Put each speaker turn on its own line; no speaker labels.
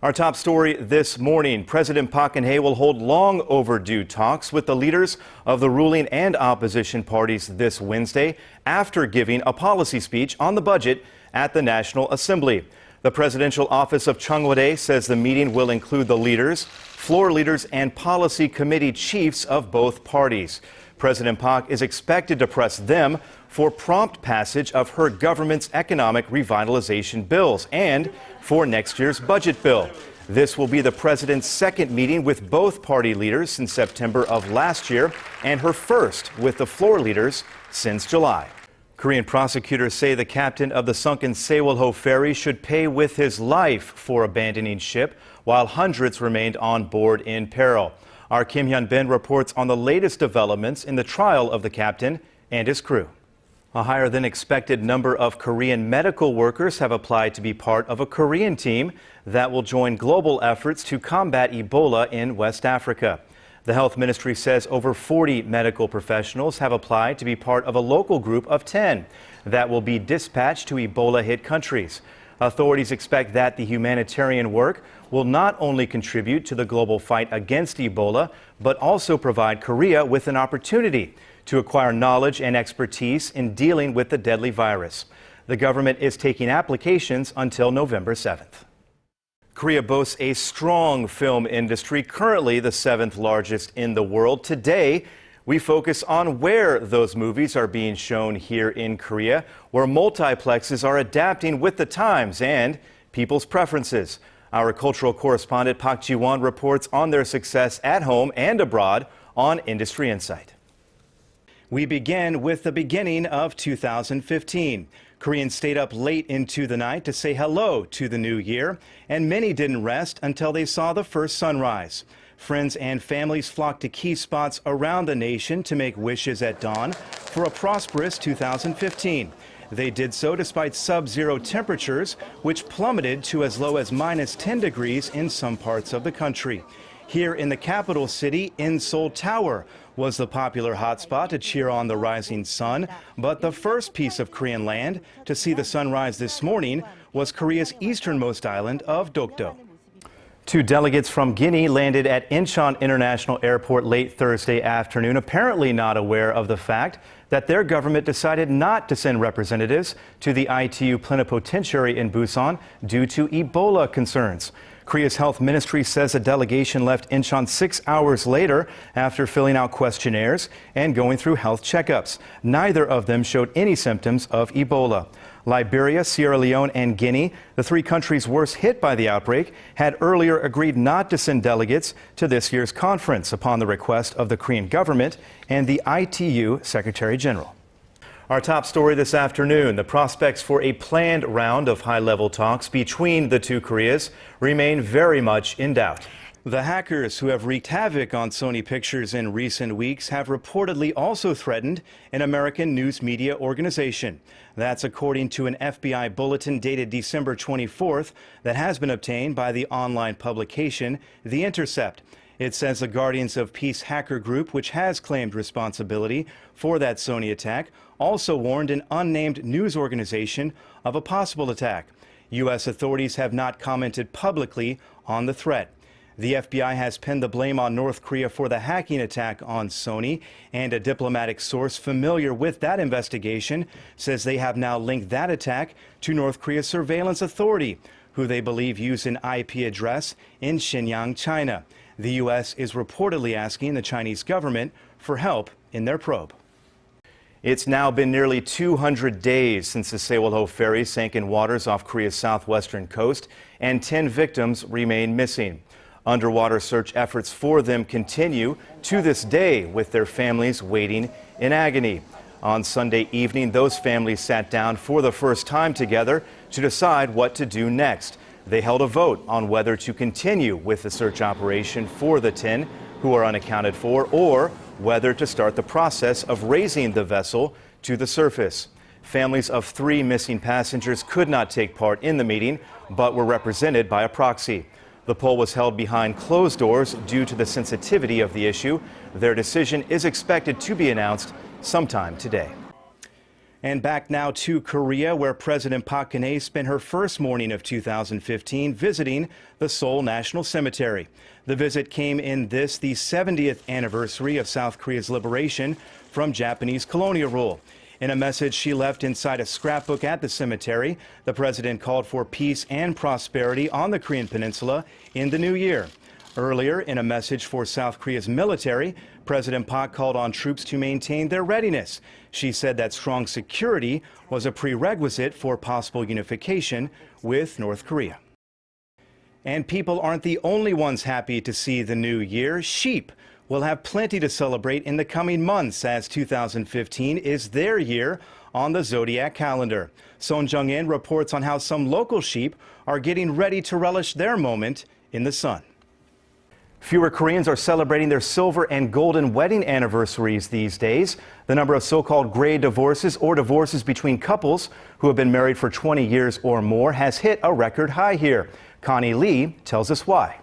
Our top story this morning, President Park Geun-hye will hold long overdue talks with the leaders of the ruling and opposition parties this Wednesday after giving a policy speech on the budget at the National Assembly. The presidential office of Chung Woo-dae says the meeting will include the leaders, floor leaders, and policy committee chiefs of both parties. President Park is expected to press them for prompt passage of her government's economic revitalization bills and for next year's budget bill. This will be the president's second meeting with both party leaders since September of last year and her first with the floor leaders since July. Korean prosecutors say the captain of the sunken Sewol-ho ferry should pay with his life for abandoning ship while hundreds remained on board in peril. Our Kim Hyun-bin reports on the latest developments in the trial of the captain and his crew. A higher than expected number of Korean medical workers have applied to be part of a Korean team that will join global efforts to combat Ebola in West Africa. The health ministry says over 40 medical professionals have applied to be part of a local group of 10 that will be dispatched to Ebola-hit countries. Authorities expect that the humanitarian work will not only contribute to the global fight against Ebola, but also provide Korea with an opportunity to acquire knowledge and expertise in dealing with the deadly virus. The government is taking applications until November 7th. Korea boasts a strong film industry, currently the 7th largest in the world. Today, we focus on where those movies are being shown here in Korea, where multiplexes are adapting with the times and people's preferences. Our cultural correspondent Park Ji-won reports on their success at home and abroad on Industry Insight. We begin with the beginning of 2015. Koreans stayed up late into the night to say hello to the new year, and many didn't rest until they saw the first sunrise. Friends and families flocked to key spots around the nation to make wishes at dawn for a prosperous 2015. They did so despite sub-zero temperatures, which plummeted to as low as -10 degrees in some parts of the country. Here in the capital city, in Seoul Tower was the popular hotspot to cheer on the rising sun. But the first piece of Korean land to see the sunrise this morning was Korea's easternmost island of Dokdo. Two delegates from Guinea landed at Incheon International Airport late Thursday afternoon, apparently not aware of the fact that their government decided not to send representatives to the ITU plenipotentiary in Busan due to Ebola concerns. Korea's health ministry says a delegation left Incheon 6 hours later after filling out questionnaires and going through health checkups. Neither of them showed any symptoms of Ebola. Liberia, Sierra Leone, and Guinea, the three countries worst hit by the outbreak, had earlier agreed not to send delegates to this year's conference upon the request of the Korean government and the ITU Secretary General. Our top story this afternoon, the prospects for a planned round of high-level talks between the two Koreas remain very much in doubt. The hackers who have wreaked havoc on Sony Pictures in recent weeks have reportedly also threatened an American news media organization. That's according to an FBI bulletin dated December 24th that has been obtained by the online publication The Intercept. It says the Guardians of Peace hacker group, which has claimed responsibility for that Sony attack, also warned an unnamed news organization of a possible attack. U.S. authorities have not commented publicly on the threat. The FBI has pinned the blame on North Korea for the hacking attack on Sony, and a diplomatic source familiar with that investigation says they have now linked that attack to North Korea's surveillance authority, who they believe used an IP address in Xinjiang, China. The U.S. is reportedly asking the Chinese government for help in their probe. It's now been nearly 200 days since the Sewol-ho ferry sank in waters off Korea's southwestern coast, and 10 victims remain missing. Underwater search efforts for them continue to this day, with their families waiting in agony. On Sunday evening, those families sat down for the first time together to decide what to do next. They held a vote on whether to continue with the search operation for the 10 who are unaccounted for, or whether to start the process of raising the vessel to the surface. Families of 3 missing passengers could not take part in the meeting, but were represented by a proxy. The poll was held behind closed doors due to the sensitivity of the issue. Their decision is expected to be announced sometime today. And back now to Korea, where President Park Geun-hye spent her first morning of 2015 visiting the Seoul National Cemetery. The visit came in the 70th anniversary of South Korea's liberation from Japanese colonial rule. In a message she left inside a scrapbook at the cemetery, the president called for peace and prosperity on the Korean peninsula in the new year. Earlier, in a message for South Korea's military, President Park called on troops to maintain their readiness. She said that strong security was a prerequisite for possible unification with North Korea. And people aren't the only ones happy to see the new year. Sheep will have plenty to celebrate in the coming months, as 2015 is their year on the zodiac calendar. Son Jung-in reports on how some local sheep are getting ready to relish their moment in the sun. Fewer Koreans are celebrating their silver and golden wedding anniversaries these days. The number of so-called gray divorces, or divorces between couples who have been married for 20 years or more, has hit a record high here. Connie Lee tells us why.